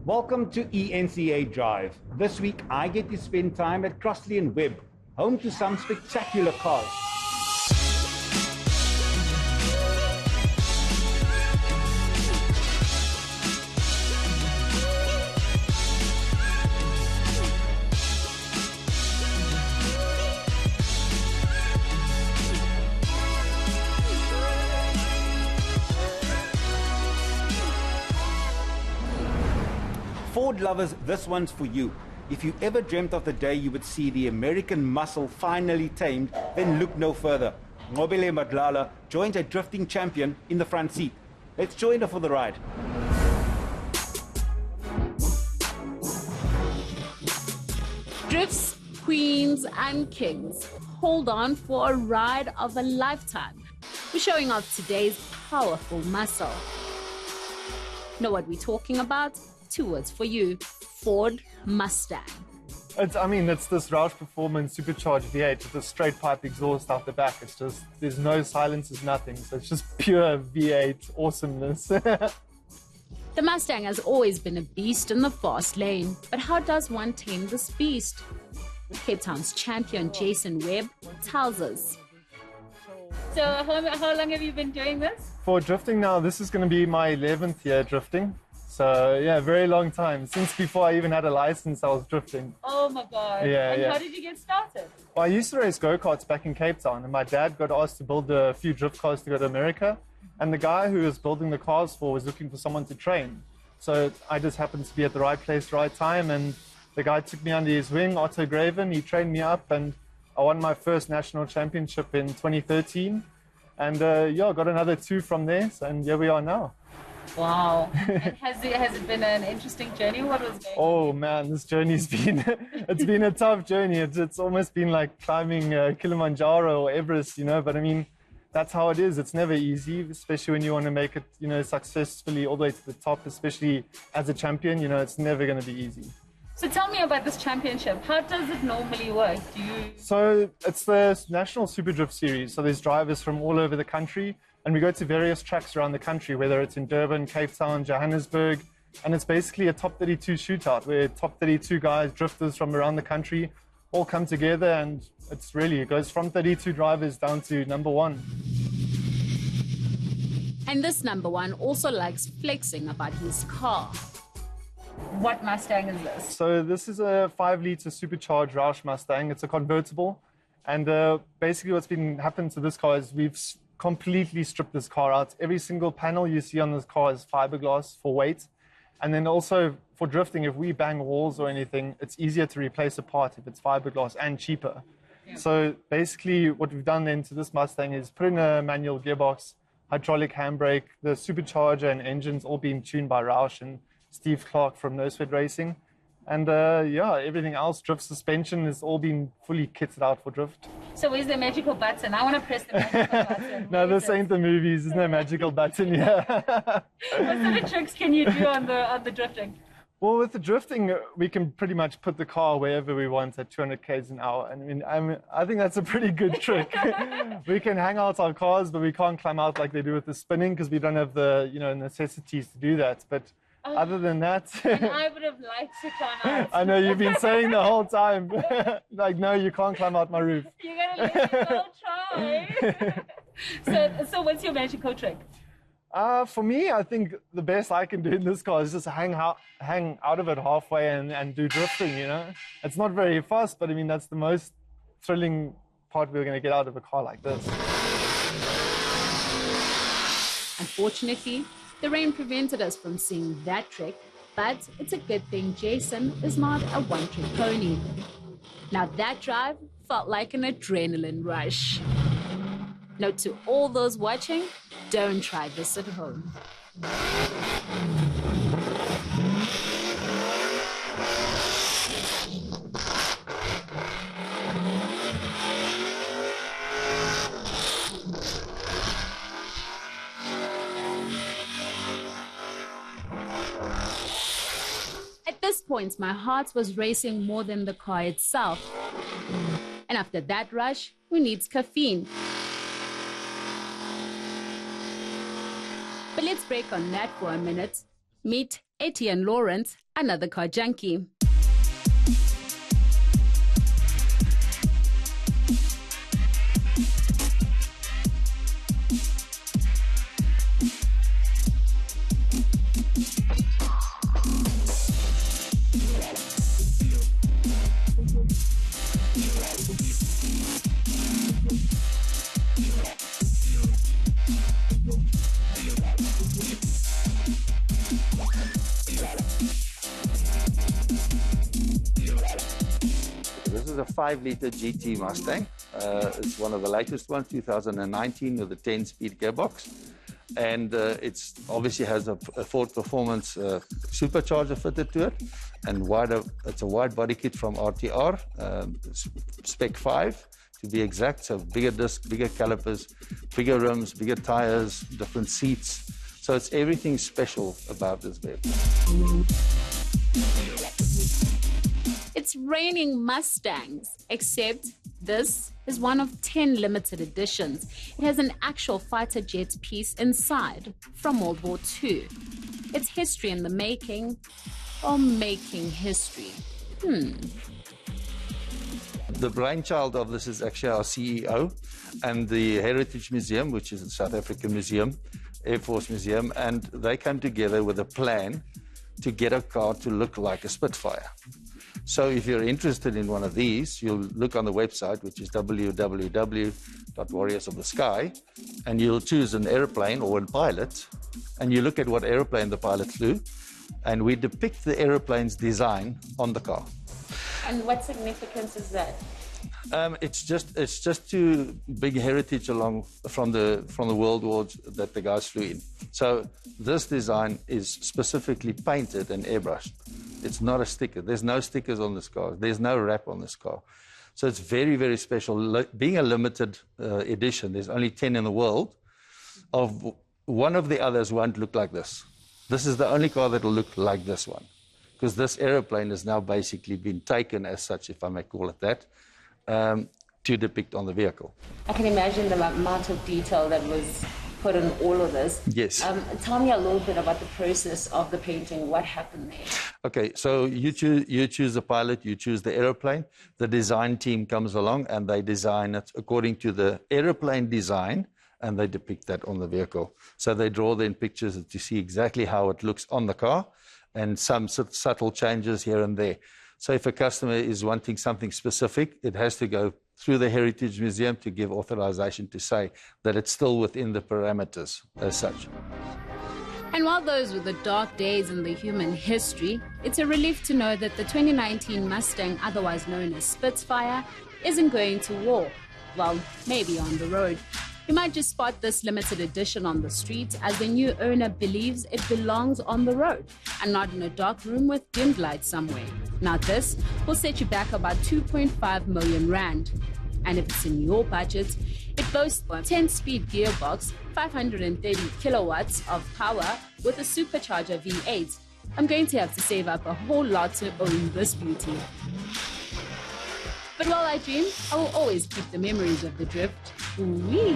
Welcome to eNCA Drive. This week I get to spend time at Crossley and Webb, home to some spectacular cars. Ford lovers, this one's for you. If you ever dreamt of the day you would see the American muscle finally tamed, then look no further. Nqobile Madlala joins a drifting champion in the front seat. Let's join her for the ride. Drifts, queens and kings, hold on for a ride of a lifetime. We're showing off today's powerful muscle. Know what we're talking about? 2 words for you: Ford Mustang. It's this Roush Performance supercharged V8 with a straight pipe exhaust out the back. It's just, there's no silencers, nothing. So it's just pure V8 awesomeness. The Mustang has always been a beast in the fast lane, but how does one tame this beast? Cape Town's champion Jason Webb tells us. So how long have you been doing this? For drifting now, this is going to be my 11th year drifting. So yeah, very long time. Since before I even had a license, I was drifting. Oh my God. Yeah. How did you get started? Well, I used to race go-karts back in Cape Town, and my dad got asked to build a few drift cars to go to America. And the guy who was building the cars for was looking for someone to train. So I just happened to be at the right place, right time, and the guy took me under his wing, Otto Graven. He trained me up, and I won my first national championship in 2013. And yeah, got another 2 from there, and here we are now. Wow. And has it been an interesting journey? What was going on? Oh man, this journey's been, it's been a tough journey. It's almost been like climbing Kilimanjaro or Everest, you know, but I mean, that's how it is. It's never easy, especially when you want to make it, you know, successfully all the way to the top, especially as a champion, you know, it's never going to be easy. So tell me about this championship. How does it normally work? So it's the National Super Drift Series. So there's drivers from all over the country, and we go to various tracks around the country, whether it's in Durban, Cape Town, Johannesburg, and it's basically a top 32 shootout where top 32 guys, drifters from around the country, all come together, and it goes from 32 drivers down to number 1. And this number 1 also likes flexing about his car. What Mustang is this? So this is a 5-litre supercharged Roush Mustang. It's a convertible, and basically what's been happened to this car is we've completely stripped this car out. Every single panel you see on this car is fiberglass for weight. And then also for drifting, if we bang walls or anything, it's easier to replace a part if it's fiberglass and cheaper. Yeah. So basically what we've done then to this Mustang is put in a manual gearbox, hydraulic handbrake, the supercharger and engines all being tuned by Roush and Steve Clark from Nosefed Racing. And yeah, everything else, drift suspension, has all been fully kitted out for drift. So where's the magical button? I want to press the magical button. No, this ain't the movies. There's no magical button here. What sort of tricks can you do on the drifting? Well, with the drifting, we can pretty much put the car wherever we want at 200 k's an hour. I think that's a pretty good trick. We can hang out our cars, but we can't climb out like they do with the spinning because we don't have the necessities to do that. But other than that... And I would have liked to climb out. I know, you've been saying the whole time. Like, no, you can't climb out my roof. You're going to let me go try. So what's your magical trick? For me, I think the best I can do in this car is just hang out of it halfway and do drifting, you know. It's not very fast, but I mean, that's the most thrilling part we're going to get out of a car like this. Unfortunately, the rain prevented us from seeing that trick, but it's a good thing Jason is not a one-trick pony. Now that drive felt like an adrenaline rush. Note to all those watching, don't try this at home. At this point, my heart was racing more than the car itself. And after that rush, who needs caffeine? But let's break on that for a minute. Meet Etienne Lawrence another car junkie. This is a 5-liter GT Mustang. It's one of the latest ones, 2019, with a 10-speed gearbox. And it's obviously has a Ford Performance supercharger fitted to it. And it's a wide body kit from RTR, spec 5 to be exact. So bigger disc, bigger calipers, bigger rims, bigger tires, different seats. So it's everything special about this vehicle. It's raining Mustangs, except this is one of 10 limited editions. It has an actual fighter jet piece inside from World War II. It's history in the making, or making history. The brainchild of this is actually our CEO and the Heritage Museum, which is the South African Museum, Air Force Museum, and they came together with a plan to get a car to look like a Spitfire. So if you're interested in one of these, you'll look on the website, which is www.warriorsofthesky, and you'll choose an airplane or a pilot, and you look at what airplane the pilot flew, and we depict the airplane's design on the car. And what significance is that? It's just to bring heritage along from the world wars that the guys flew in. So this design is specifically painted and airbrushed. It's not a sticker. There's no stickers on this car. There's no wrap on this car. So it's very, very special. Being a limited edition, there's only 10 in the world. One of the others won't look like this. This is the only car that will look like this one, because this aeroplane has now basically been taken as such, if I may call it that, to depict on the vehicle. I can imagine the amount of detail that was put in all of this. Yes. Tell me a little bit about the process of the painting. What happened there? Okay, so you choose the pilot, you choose the aeroplane. The design team comes along and they design it according to the aeroplane design, and they depict that on the vehicle. So they draw then pictures to see exactly how it looks on the car, and some subtle changes here and there. So if a customer is wanting something specific, it has to go through the Heritage Museum to give authorization to say that it's still within the parameters as such. And while those were the dark days in the human history, it's a relief to know that the 2019 Mustang, otherwise known as Spitfire, isn't going to war. Well, maybe on the road. You might just spot this limited edition on the street, as the new owner believes it belongs on the road and not in a dark room with dimmed lights somewhere. Now this will set you back about 2.5 million rand. And if it's in your budget, it boasts a 10-speed gearbox, 530 kilowatts of power with a supercharger V8. I'm going to have to save up a whole lot to own this beauty. But while I dream, I will always keep the memories of the drift. Ooh-wee.